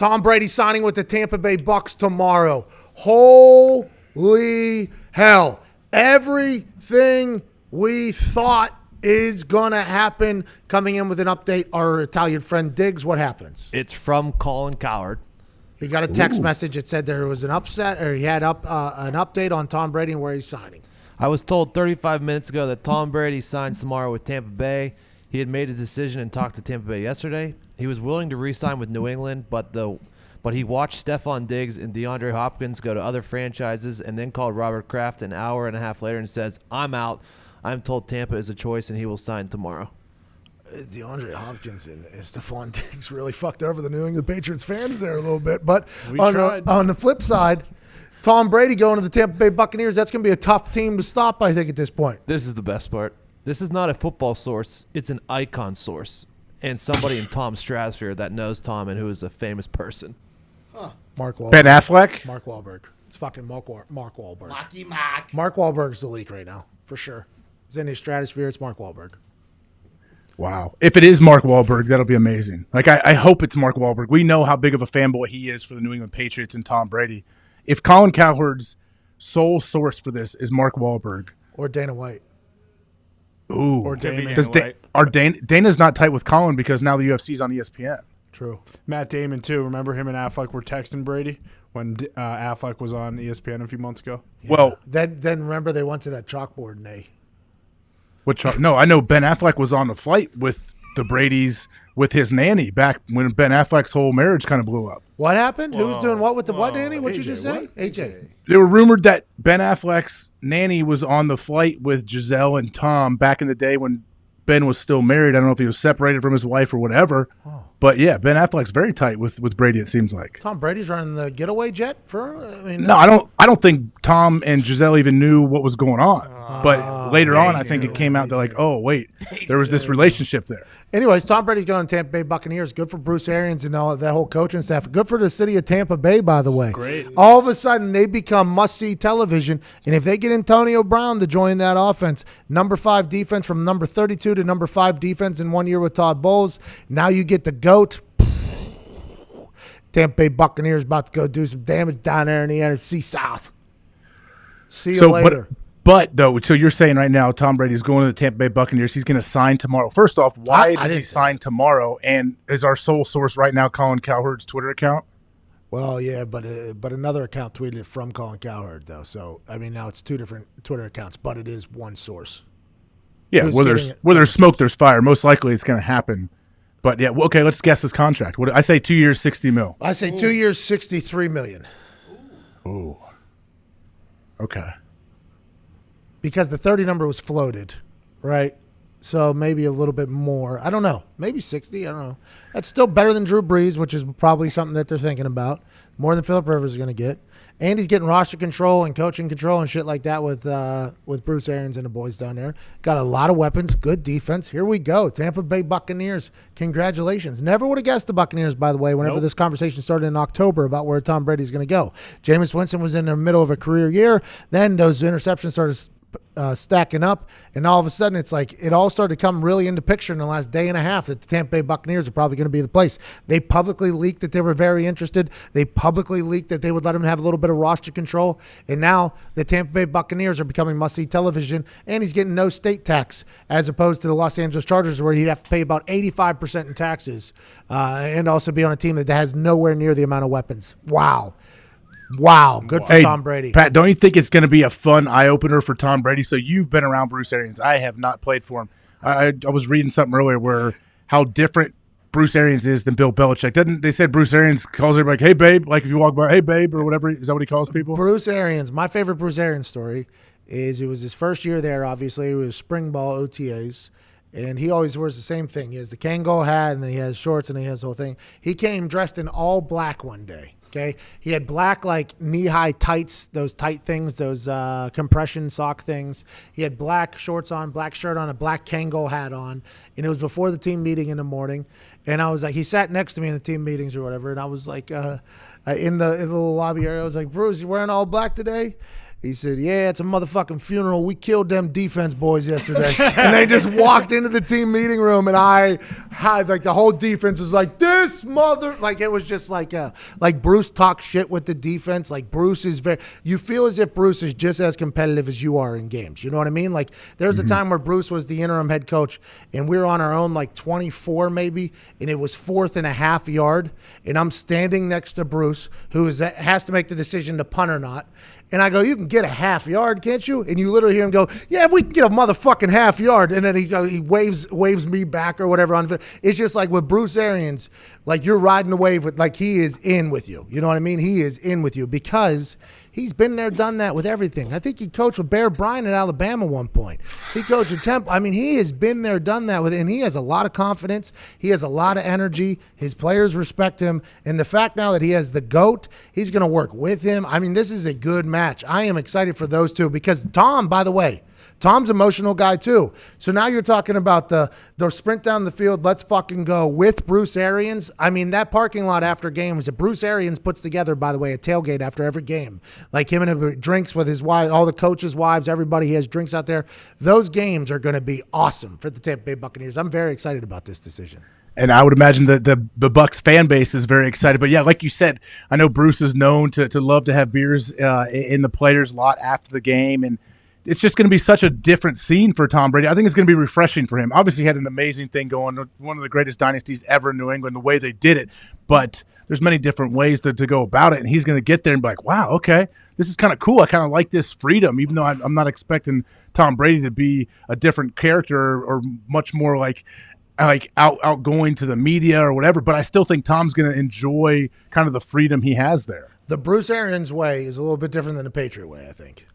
Tom Brady signing with the Tampa Bay Bucs tomorrow. Holy hell. Everything we thought is going to happen. Coming in with an update, our Italian friend Diggs, what happens? It's from Colin Cowherd. He got a text message that said there was an upset, or he had an update on Tom Brady and where he's signing. I was told 35 minutes ago that Tom Brady signs tomorrow with Tampa Bay. He had made a decision and talked to Tampa Bay yesterday. He was willing to re-sign with New England, but he watched Stephon Diggs and DeAndre Hopkins go to other franchises and then called Robert Kraft an hour and a half later and says, I'm out. I'm told Tampa is a choice and he will sign tomorrow. DeAndre Hopkins and Stephon Diggs really fucked over the New England Patriots fans there a little bit. But on the flip side, Tom Brady going to the Tampa Bay Buccaneers, that's going to be a tough team to stop, I think, at this point. This is the best part. This is not a football source. It's an icon source. And somebody in Tom's stratosphere that knows Tom and who is a famous person. Mark Wahlberg. Ben Affleck? Mark Wahlberg. It's fucking Mark Wahlberg. Marky Mark. Mark Wahlberg's the leak right now, for sure. He's in his stratosphere. It's Mark Wahlberg. Wow. If it is Mark Wahlberg, that'll be amazing. Like, I hope it's Mark Wahlberg. We know how big of a fanboy he is for the New England Patriots and Tom Brady. If Colin Cowherd's sole source for this is Mark Wahlberg. Or Dana White. Ooh. Or Damon White. Dana's not tight with Colin because now the UFC's on ESPN. True. Matt Damon, too. Remember him and Affleck were texting Brady when Affleck was on ESPN a few months ago? Yeah. Well, then remember they went to that chalkboard and they... No, I know Ben Affleck was on the flight with the Bradys with his nanny back when Ben Affleck's whole marriage kind of blew up. What happened? Who was doing what with the what nanny? What'd you just say? AJ. They were rumored that Ben Affleck's nanny was on the flight with Giselle and Tom back in the day when Ben was still married. I don't know if he was separated from his wife or whatever. Oh. But, yeah, Ben Affleck's very tight with Brady, it seems like. Tom Brady's running the getaway jet for No, I don't think Tom and Giselle even knew what was going on. But later on, I think it came out, they're like, oh, wait, there was this relationship there. Anyways, Tom Brady's going to Tampa Bay Buccaneers. Good for Bruce Arians and all that whole coaching staff. Good for the city of Tampa Bay, by the way. Great. All of a sudden, they become must-see television. And if they get Antonio Brown to join that offense, number 5 defense from number 32 to number 5 defense in 1 year with Todd Bowles, now you get the GOAT. Tampa Bay Buccaneers about to go do some damage down there in the NFC South. See you later. But so you're saying right now Tom Brady's going to the Tampa Bay Buccaneers. He's going to sign tomorrow. First off, why does he sign tomorrow? And is our sole source right now Colin Cowherd's Twitter account? Well, yeah, but another account tweeted it from Colin Cowherd, though. So, I mean, now it's 2 different Twitter accounts, but it is one source. Yeah, where there's smoke, there's fire. Most likely it's going to happen. But, yeah, okay, let's guess this contract. What I say 2 years, $60 million. I say 2 years, $63 million. Ooh. Okay. Because the 30 number was floated, right? So maybe a little bit more. I don't know. Maybe 60. I don't know. That's still better than Drew Brees, which is probably something that they're thinking about. More than Phillip Rivers is going to get. And he's getting roster control and coaching control and shit like that with Bruce Arians and the boys down there. Got a lot of weapons. Good defense. Here we go. Tampa Bay Buccaneers. Congratulations. Never would have guessed the Buccaneers, by the way, whenever this conversation started in October about where Tom Brady's going to go. Jameis Winston was in the middle of a career year. Then those interceptions started stacking up, and all of a sudden it's like it all started to come really into picture in the last day and a half that the Tampa Bay Buccaneers are probably going to be the place. They publicly leaked that they were very interested. They publicly leaked that they would let him have a little bit of roster control, and now the Tampa Bay Buccaneers are becoming must-see television, and he's getting no state tax as opposed to the Los Angeles Chargers where he'd have to pay about 85% in taxes and also be on a team that has nowhere near the amount of weapons. Wow. Good for Tom Brady. Pat, don't you think it's going to be a fun eye-opener for Tom Brady? So you've been around Bruce Arians. I have not played for him. I was reading something earlier where how different Bruce Arians is than Bill Belichick. They said Bruce Arians calls everybody like, hey, babe, like if you walk by, hey, babe, or whatever. Is that what he calls people? Bruce Arians, my favorite Bruce Arians story is it was his first year there, obviously. It was spring ball OTAs. And he always wears the same thing. He has the Kangol hat, and then he has shorts, and he has the whole thing. He came dressed in all black one day. Okay, he had black like knee-high tights, those tight things, those compression sock things. He had black shorts on, black shirt on, a black Kangol hat on, and it was before the team meeting in the morning. And I was like, he sat next to me in the team meetings or whatever, and I was like, in the little lobby area, I was like, Bruce, you wearing all black today? He said, yeah, it's a motherfucking funeral. We killed them defense boys yesterday. And they just walked into the team meeting room, and I had, like, the whole defense was like, this mother. Like, it was just like Bruce talks shit with the defense. Like, Bruce is you feel as if Bruce is just as competitive as you are in games. You know what I mean? Like, there's a time where Bruce was the interim head coach, and we were on our own, like, 24 maybe, and it was 4th and a half yard, and I'm standing next to Bruce, who has to make the decision to punt or not. And I go, you can get a half yard, can't you? And you literally hear him go, yeah, we can get a motherfucking half yard. And then he waves me back or whatever. It's just like with Bruce Arians, like you're riding the wave with, like he is in with you. You know what I mean? He is in with you because he's been there, done that with everything. I think he coached with Bear Bryant at Alabama one point. He coached at Temple. I mean, he has been there, done that with it, and he has a lot of confidence. He has a lot of energy. His players respect him. And the fact now that he has the GOAT, he's going to work with him. I mean, this is a good match. I am excited for those two because Tom, by the way, Tom's an emotional guy too. So now you're talking about the sprint down the field, let's fucking go with Bruce Arians. I mean, that parking lot after games that Bruce Arians puts together, by the way, a tailgate after every game. Like him and him drinks with his wife, all the coaches' wives, everybody, he has drinks out there. Those games are going to be awesome for the Tampa Bay Buccaneers. I'm very excited about this decision. And I would imagine that the Bucs fan base is very excited. But yeah, like you said, I know Bruce is known to love to have beers in the players' lot after the game, and it's just going to be such a different scene for Tom Brady. I think it's going to be refreshing for him. Obviously, he had an amazing thing going, one of the greatest dynasties ever in New England, the way they did it. But there's many different ways to go about it, and he's going to get there and be like, wow, okay, this is kind of cool. I kind of like this freedom, even though I'm not expecting Tom Brady to be a different character or much more like outgoing to the media or whatever. But I still think Tom's going to enjoy kind of the freedom he has there. The Bruce Arians way is a little bit different than the Patriot way, I think.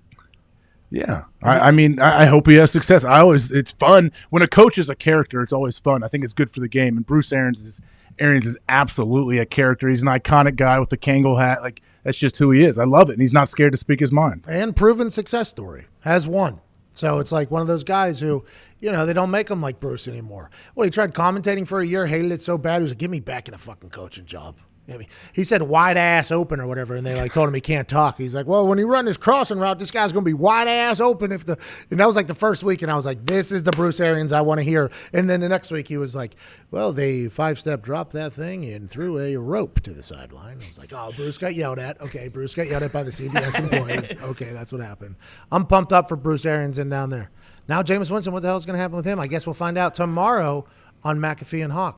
Yeah. I mean, I hope he has success. It's fun. When a coach is a character, it's always fun. I think it's good for the game. And Bruce Arians is absolutely a character. He's an iconic guy with the Kangol hat. Like, that's just who he is. I love it. And he's not scared to speak his mind. And proven success story. Has won. So it's like one of those guys who, you know, they don't make him like Bruce anymore. Well, he tried commentating for a year, hated it so bad, he was like, get me back in a fucking coaching job. I mean, he said wide ass open or whatever, and they like told him he can't talk. He's like, well, when you run this crossing route, this guy's going to be wide ass open. And that was like the first week, and I was like, this is the Bruce Arians I want to hear. And then the next week he was like, well, they 5-step dropped that thing and threw a rope to the sideline. I was like, oh, Bruce got yelled at. Okay, Bruce got yelled at by the CBS employees. Okay, that's what happened. I'm pumped up for Bruce Arians in down there. Now Jameis Winston, what the hell is going to happen with him? I guess we'll find out tomorrow on McAfee and Hawk.